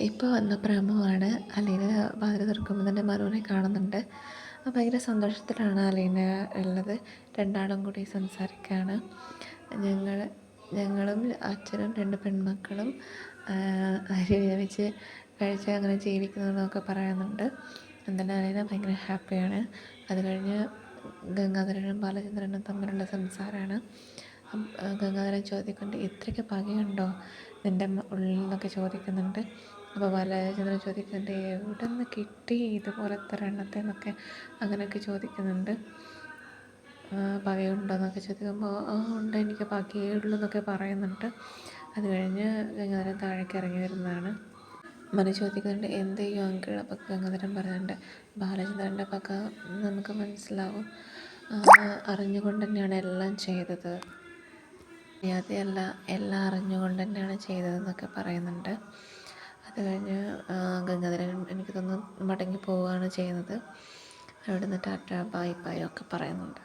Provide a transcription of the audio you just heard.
ഇപ്പോൾ വന്ന പ്രേമമാണ്. അലീന വാതിൽ തുറക്കുമ്പോൾ തന്നെ മനുവിനെ കാണുന്നുണ്ട്. ഭയങ്കര സന്തോഷത്തിലാണ് അലീന ഉള്ളത്. രണ്ടാളും കൂടി സംസാരിക്കുകയാണ്. ഞങ്ങൾ ഞങ്ങളും അച്ഛനും 2 പെൺമക്കളും അരി വേവിച്ച് കഴിച്ച് അങ്ങനെ ജീവിക്കുന്നതെന്നൊക്കെ പറയുന്നുണ്ട്. എന്തായാലും അലീന ഭയങ്കര ഹാപ്പിയാണ്. അത് കഴിഞ്ഞ് ഗംഗാധരനും ബാലചന്ദ്രനും തമ്മിലുള്ള സംസാരമാണ്. ഗംഗാധരൻ ചോദിക്കുന്നുണ്ട്, ഇത്രയ്ക്ക് പകയുണ്ടോ നിൻ്റെ ഉള്ളിൽ എന്നൊക്കെ ചോദിക്കുന്നുണ്ട്. അപ്പോൾ ബാലചന്ദ്രൻ ചോദിക്കുന്നുണ്ട്, എവിടെ നിന്ന് കിട്ടി ഇതുപോലത്തെ ഒരെണ്ണത്തെ എന്നൊക്കെ അങ്ങനെയൊക്കെ ചോദിക്കുന്നുണ്ട്. പകയുണ്ടോ എന്നൊക്കെ ചോദിക്കുമ്പോൾ ഉണ്ട്, എനിക്ക് പകയേ ഉള്ളൂ എന്നൊക്കെ പറയുന്നുണ്ട്. അത് കഴിഞ്ഞ് ഗംഗാധരൻ താഴേക്ക് ഇറങ്ങി വരുന്നതാണ്. മനു ചോദിക്കുന്നുണ്ട്, എന്ത് ചെയ്യും അങ്കിൾ? അപ്പോൾ ഗംഗാധരൻ പറയുന്നുണ്ട്, ബാലചന്ദ്രൻ്റെ പക നമുക്ക് മനസ്സിലാവും, അറിഞ്ഞുകൊണ്ട് തന്നെയാണ് എല്ലാം ചെയ്തത്, അറിയാതെയല്ല, എല്ലാം അറിഞ്ഞുകൊണ്ട് തന്നെയാണ് ചെയ്തതെന്നൊക്കെ പറയുന്നുണ്ട്. അത് കഴിഞ്ഞ് ഗംഗാധരൻ എനിക്ക് തോന്നുന്നു മടങ്ങി പോവുകയാണ് ചെയ്യുന്നത്. അവിടെ നിന്ന് ടാറ്റ ബൈ ബൈ ഒക്കെ പറയുന്നുണ്ട്.